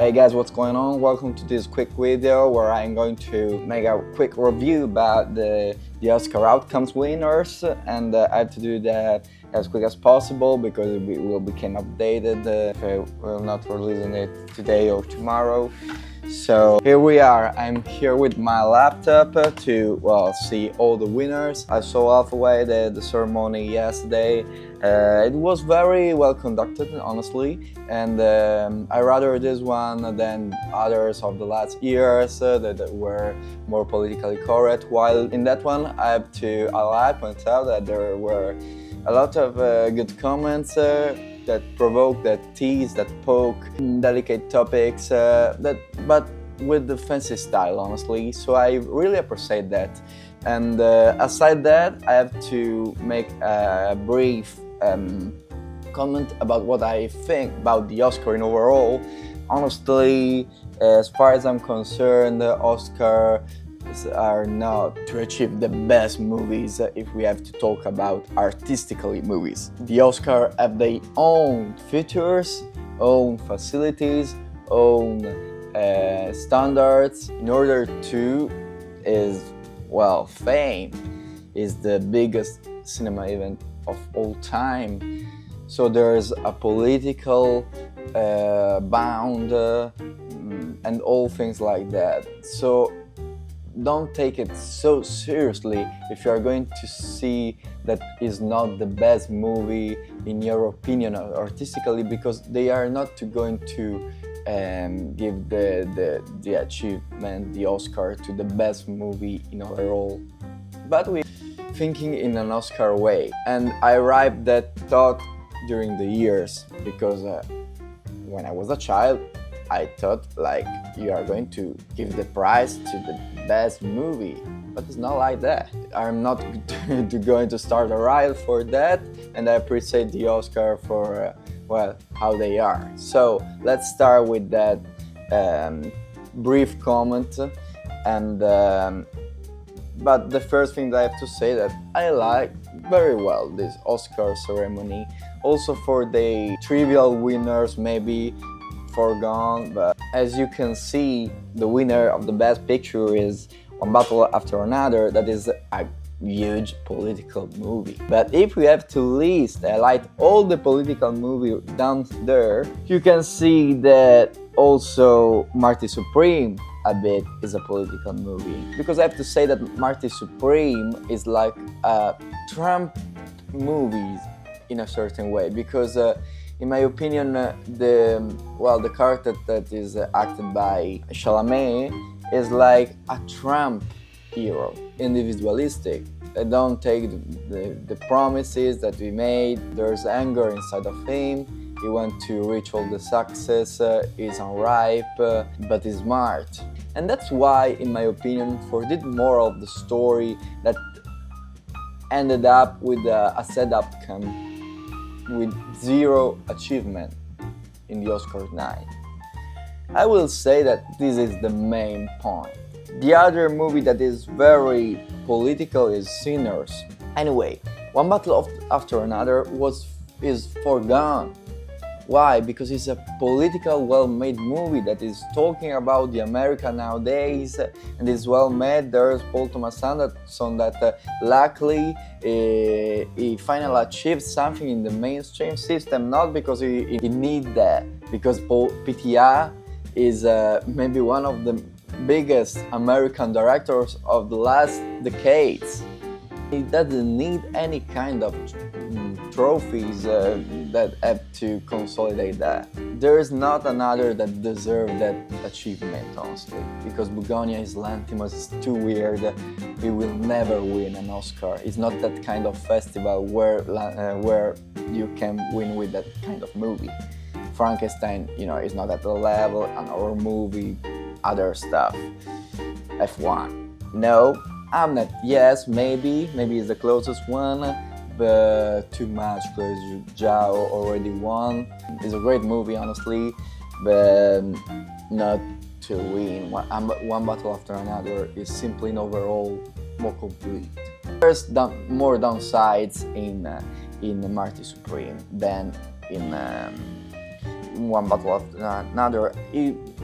Hey guys, what's going on? Welcome to this quick video where I'm going to make a quick review about the Oscar outcomes winners, and I have to do that as quick as possible because it will become updated if I will not releasing it today or tomorrow. So here we are. I'm here with my laptop to see all the winners. I saw halfway the ceremony yesterday. It was very well conducted, honestly, and I rather this one than others of the last years that were more politically correct. While in that one, I have to point out that there were a lot of good comments that provoke, that tease, that poke delicate topics, but with the fancy style, honestly. So I really appreciate that. And aside that, I have to make a brief comment about what I think about the Oscar in overall. Honestly, as far as I'm concerned, the Oscar are not to achieve the best movies if we have to talk about artistically movies. The Oscar have their own features, own facilities, own standards in order to fame is the biggest cinema event of all time. So there's a political bound and all things like that. So don't take it so seriously if you are going to see that is not the best movie in your opinion artistically, because they are not going to give the achievement, the Oscar, to the best movie in overall. But we're thinking in an Oscar way, and I arrived that thought during the years because when I was a child, I thought like you are going to give the prize to the best movie, but it's not like that. I'm not going to start a riot for that, and I appreciate the Oscar for how they are. So let's start with that brief comment, and but the first thing that I have to say that I like very well this Oscar ceremony. Also for the trivial winners, maybe foregone, but as you can see, the winner of the best picture is One Battle After Another. That is a huge political movie. But if we have to highlight all the political movie down there, you can see that also Marty Supreme a bit is a political movie, because I have to say that Marty Supreme is like a Trump movie in a certain way, because in my opinion, the character that is acted by Chalamet is like a Trump hero, individualistic. They don't take the promises that we made. There's anger inside of him. He wants to reach all the success. He's unripe, but he's smart. And that's why, in my opinion, for the moral of the story that ended up with a sad outcome with zero achievement in the Oscar night, I will say that this is the main point. The other movie that is very political is Sinners. Anyway, One Battle After Another is forgone. Why? Because it's a political, well-made movie that is talking about the America nowadays, and is well-made. There's Paul Thomas Anderson that luckily he finally achieved something in the mainstream system, not because he need that, because PTA is maybe one of the biggest American directors of the last decades. He doesn't need any kind of trophies that have to consolidate that. There is not another that deserves that achievement, honestly, because Begonia's Lanthimos is too weird. He will never win an Oscar. It's not that kind of festival where you can win with that kind of movie. Frankenstein, is not at the level, an horror movie, other stuff. F1. No, I'm not. Yes, maybe it's the closest one, but too much because Zhao already won. It's a great movie, honestly, but not to win. One Battle After Another is simply an overall more complete. There's more downsides in Marty Supreme than in One Battle After Another.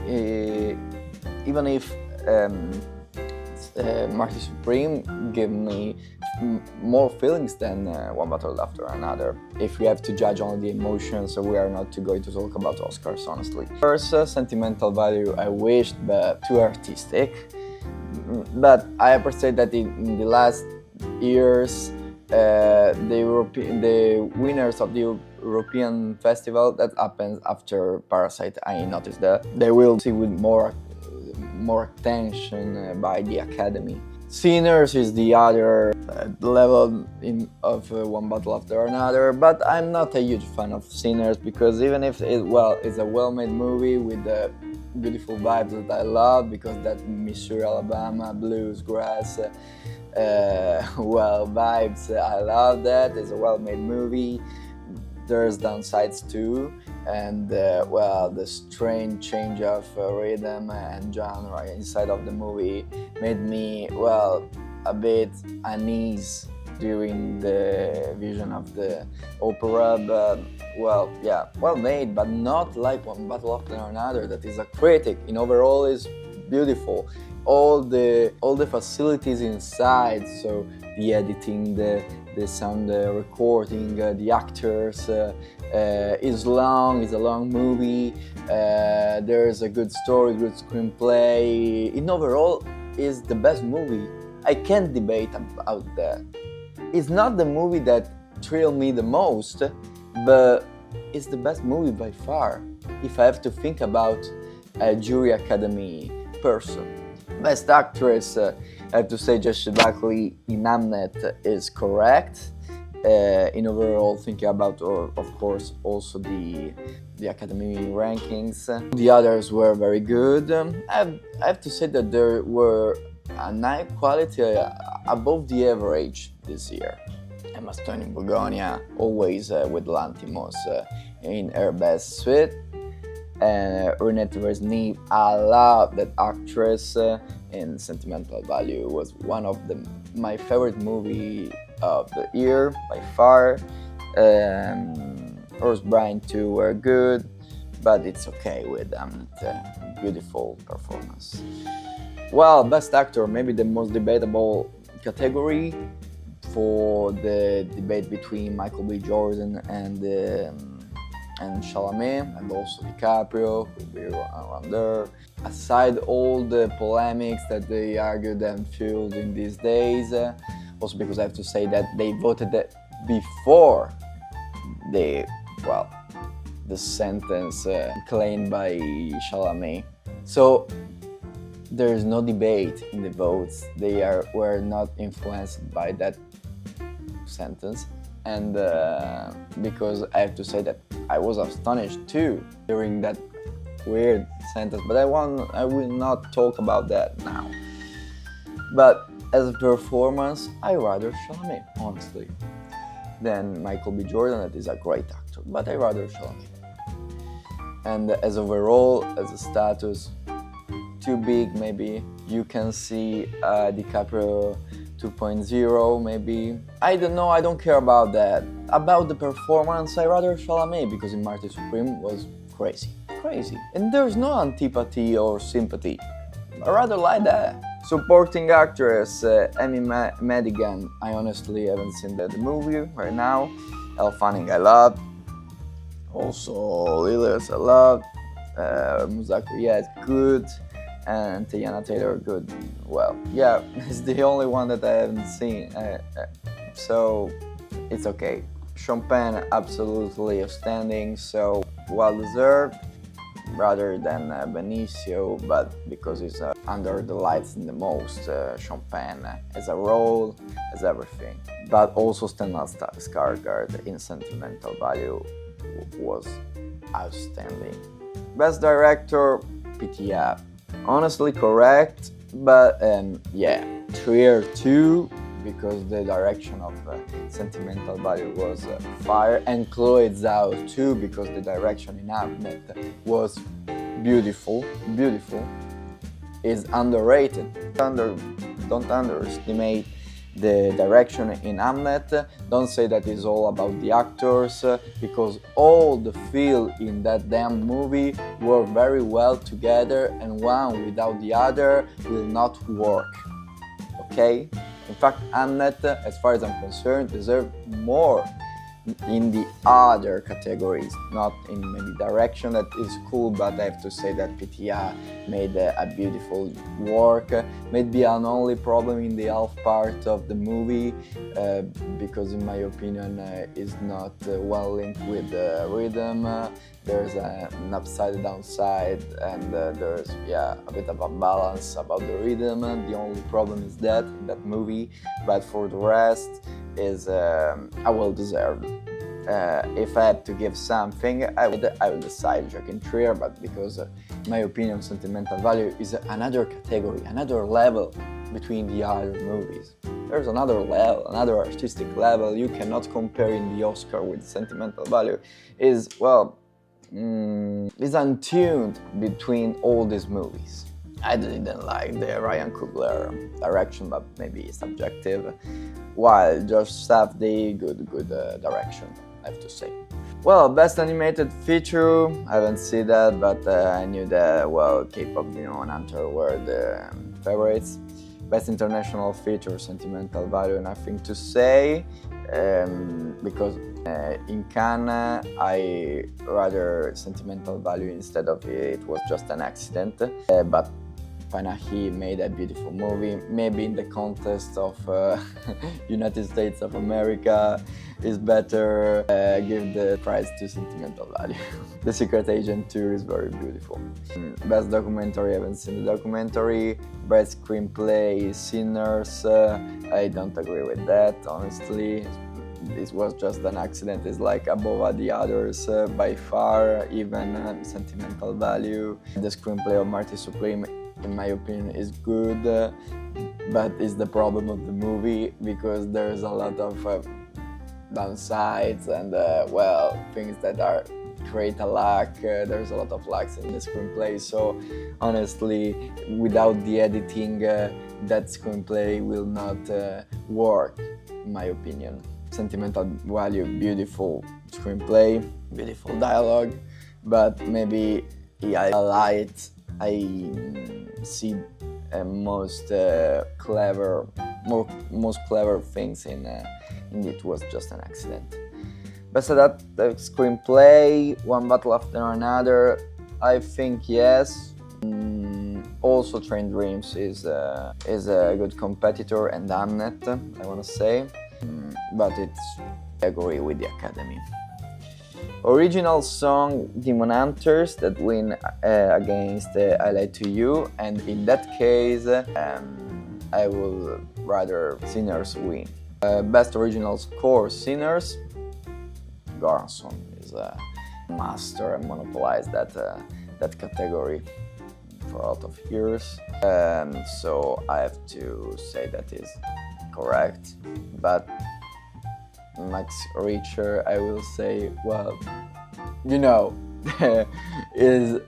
even if Marty Supreme gave me more feelings than One Battle After Another. If we have to judge only the emotions, so we are not going to talk about Oscars, honestly. First, sentimental value, I wished, but too artistic. But I appreciate that in the last years, the winners of the European festival that happens after Parasite, I noticed that they will see with more attention by the Academy. Sinners is the other level of One Battle After Another, but I'm not a huge fan of Sinners because even if it's a well-made movie with beautiful vibes that I love, because that Missouri, Alabama, blues, grass, vibes, I love that. It's a well-made movie. There's downsides too, and the strange change of rhythm and genre inside of the movie made me a bit uneasy during the vision of the opera. But well made, but not like One Battle After Another, that is a critic. In overall, is beautiful. All the facilities inside, so the editing, the sound recording, the actors. It's a long movie. There's a good story, good screenplay. In overall, is the best movie. I can't debate about that. It's not the movie that thrilled me the most, but it's the best movie by far. If I have to think about a jury academy person. Best actress, I have to say Jessica Buckley in Hamnet is correct. In overall, thinking about, of course, also the Academy rankings. The others were very good. I have to say that there were a high quality above the average this year. Emma Stone in Begonia, always with Lanthimos in her best suite. And Renée Resnick, I love that actress in Sentimental Value. Was one of my favorite movie of the year by far. Rose Byrne too were good, but it's okay with beautiful performance. Well, best actor, maybe the most debatable category for the debate between Michael B. Jordan and Chalamet, and also DiCaprio will be around there. Aside all the polemics that they argued and fueled in these days, also because I have to say that they voted before the sentence claimed by Chalamet. So there is no debate in the votes. They were not influenced by that sentence. And because I have to say that I was astonished too during that weird sentence, but I will not talk about that now. But as a performance, I rather Chalamet, honestly, than Michael B. Jordan, that is a great actor, but I rather Chalamet. And as overall, as a status, too big maybe. You can see DiCaprio 2.0 maybe. I don't know, I don't care about that. About the performance, I rather Chalamet, because in Marty Supreme was crazy. And there's no antipathy or sympathy. I rather like that. Supporting actress, Amy Madigan. I honestly haven't seen the movie right now. Elle Fanning I love. Also Lillis I love. Musako, yeah, it's good. And Teyana Taylor, good. Well, yeah, it's the only one that I haven't seen, so it's okay. Sean Penn, absolutely outstanding, so well deserved, rather than Benicio, but because he's under the lights the most. Sean Penn as a role, as everything. But also Stellan Skarsgård in Sentimental Value was outstanding. Best director, PTA. Honestly correct, but yeah, Trier too, because the direction of Sentimental Value was fire, and Chloe Zhao too, because the direction in Hamnet was beautiful. Is underrated. Don't underestimate the direction in Hamlet. Don't say that it's all about the actors, because all the feel in that damn movie work very well together, and one without the other will not work. Okay? In fact, Hamlet, as far as I'm concerned, deserves more in the other categories, not in maybe direction. That is cool, but I have to say that PTA made a beautiful work. Maybe an only problem in the half part of the movie, because in my opinion is not well linked with the rhythm. There's an upside downside, and there's a bit of a balance about the rhythm. The only problem is that in that movie, but for the rest is well deserved. If I had to give something, I would decide Joachim Trier, but because in my opinion sentimental value is another category, another level between the other movies. There's another level, another artistic level. You cannot compare in the Oscar with sentimental value. Is untuned between all these movies. I didn't like the Ryan Coogler direction, but maybe it's subjective, while Josh Safdie, good direction, I have to say. Well, best animated feature, I haven't seen that, but I knew that, well, K-pop, and Hunter were the favorites. Best international feature, sentimental value, nothing to say, because in Cannes I rather sentimental value instead of it was just an accident, but Panahi made a beautiful movie. Maybe in the context of United States of America is better give the prize to sentimental value. The Secret Agent 2 is very beautiful. Best documentary, I haven't seen the documentary. Best screenplay, Sinners, I don't agree with that, honestly. This was just an accident. It's like above the others by far, even sentimental value. The screenplay of Marty Supreme, in my opinion, is good, but it's the problem of the movie because there's a lot of downsides and things that create a lack. There's a lot of lacks in the screenplay, so honestly, without the editing, that screenplay will not work, in my opinion. Sentimental value, beautiful screenplay, beautiful dialogue, but maybe I see most clever things in it was just an accident. Besides that, the screenplay, One Battle After Another, I think yes. Also, Train Dreams is a good competitor, and Hamnet, I want to say, but I agree with the Academy. Original song, Demon Hunters, that win against I Lie to You, and in that case I will rather Sinners win. Best original score, Sinners. Garson is a master and monopolized that category for a lot of years, so I have to say that is correct. But Max Richter, I will say, well, is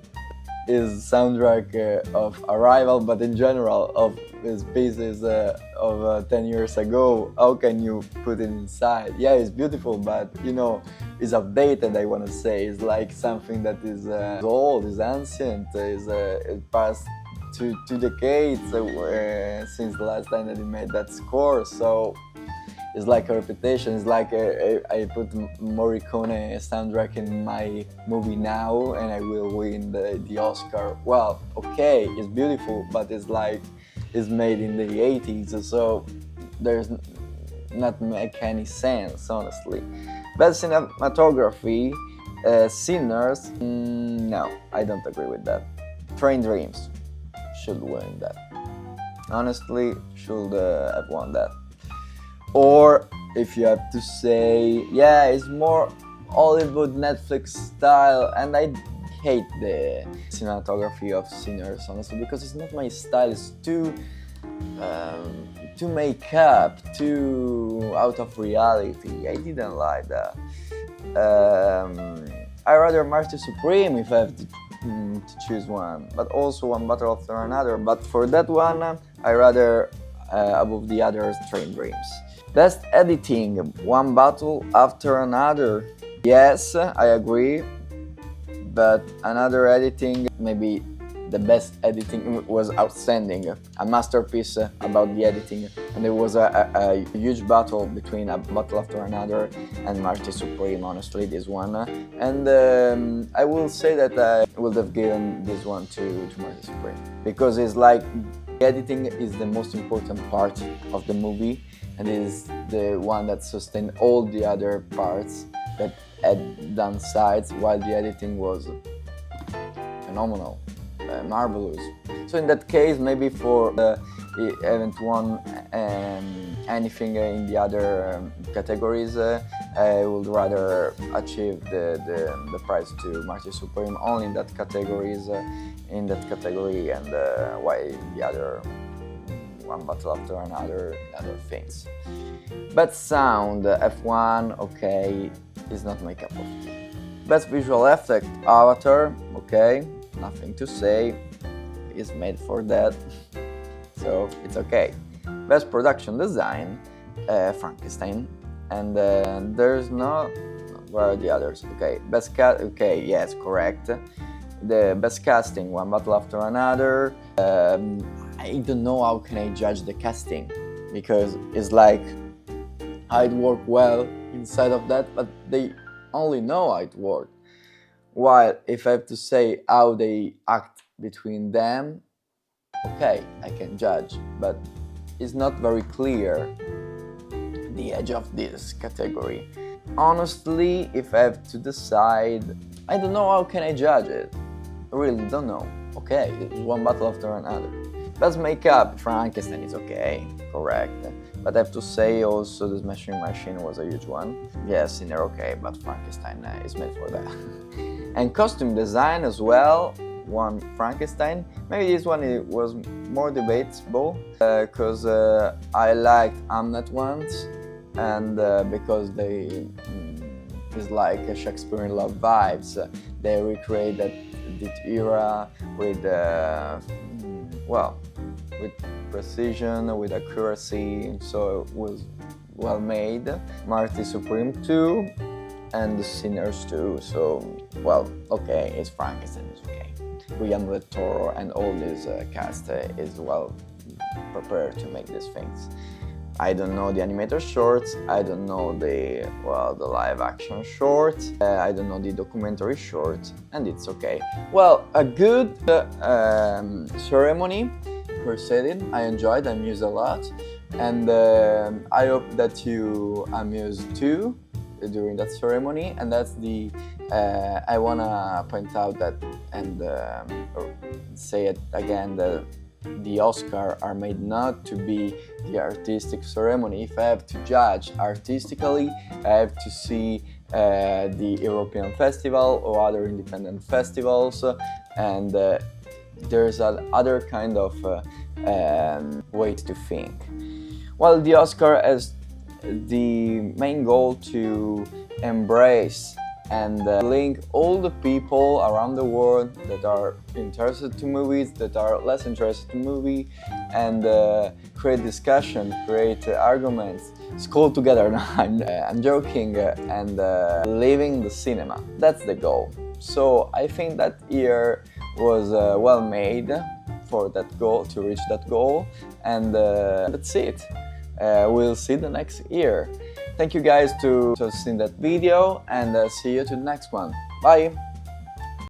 soundtrack of Arrival, but in general of his pieces of 10 years ago, how can you put it inside? Yeah, it's beautiful, but it's outdated, I want to say. It's like something that is old, is ancient, it passed 2 decades since the last time that he made that score, so it's like a repetition. It's like I put Morricone soundtrack in my movie now and I will win the Oscar. Well, okay, it's beautiful, but it's like it's made in the 80s, so there's not make any sense, honestly. Best cinematography, Sinners, no, I don't agree with that. Train Dreams should win that. Honestly, should have won that. Or if you have to say, yeah, it's more Hollywood Netflix style, and I hate the cinematography of Sinners, honestly, because it's not my style. It's too make up, too out of reality. I didn't like that. I rather Marty Supreme if I have to choose one, but also One Battle After Another. But for that one, I rather above the other Train Dreams. Best editing, one battle after another. Yes, I agree, but another editing, maybe the best editing was outstanding, a masterpiece about the editing, and there was a huge battle between a battle after another and Marty Supreme, honestly, this one. And I will say that I would have given this one to Marty Supreme, because it's like editing is the most important part of the movie, and is the one that sustained all the other parts that had downsides, while the editing was phenomenal. Marvelous. So in that case, maybe for he haven't won anything in the other categories, I would rather achieve the prize to Marty Supreme only in that categories, and why the other one battle after another and other things. But sound, F1, okay, is not my cup of tea. Best visual effect, Avatar, okay, nothing to say, it's made for that, so it's okay. Best production design, Frankenstein, and there's no, where are the others? Okay, best okay, yes, correct. The best casting, one battle after another. I don't know how can I judge the casting, because it's like I'd work well inside of that, but they only know how it worked. While if I have to say how they act between them, okay, I can judge, but it's not very clear the edge of this category. Honestly, if I have to decide, I don't know how can I judge it. I really don't know. Okay, it's one battle after another. Best makeup, Frankenstein is okay, correct. But I have to say also the Smashing Machine was a huge one. Yes, they're okay, but Frankenstein is made for that. And costume design as well, one Frankenstein. Maybe this one was more debatable, because I liked Hamlet once, and because they is like a Shakespearean love vibes. They recreated that era with with precision, with accuracy, so it was well made. Marty Supreme too, and the Sinners too, so well, okay, it's Frankenstein, it's okay. Guillermo del Toro and all this cast is well prepared to make these things. I don't know the animator shorts, I don't know the live action shorts, I don't know the documentary shorts, and it's okay. Well, a good ceremony proceeded. I enjoyed, I amused a lot, and I hope that you amused too during that ceremony. And that's the I wanna point out that and say it again, that the Oscar are made not to be the artistic ceremony. If I have to judge artistically, I have to see the European festival or other independent festivals, and there's another kind of way to think. Well, the Oscar has the main goal to embrace and link all the people around the world that are interested to movies, that are less interested in movie, and create discussion, create arguments, school together. No, I'm joking, and living the cinema. That's the goal. So I think that year was well made for that goal, to reach that goal, and that's it. We'll see the next year. Thank you guys to seeing that video, and see you to the next one. Bye!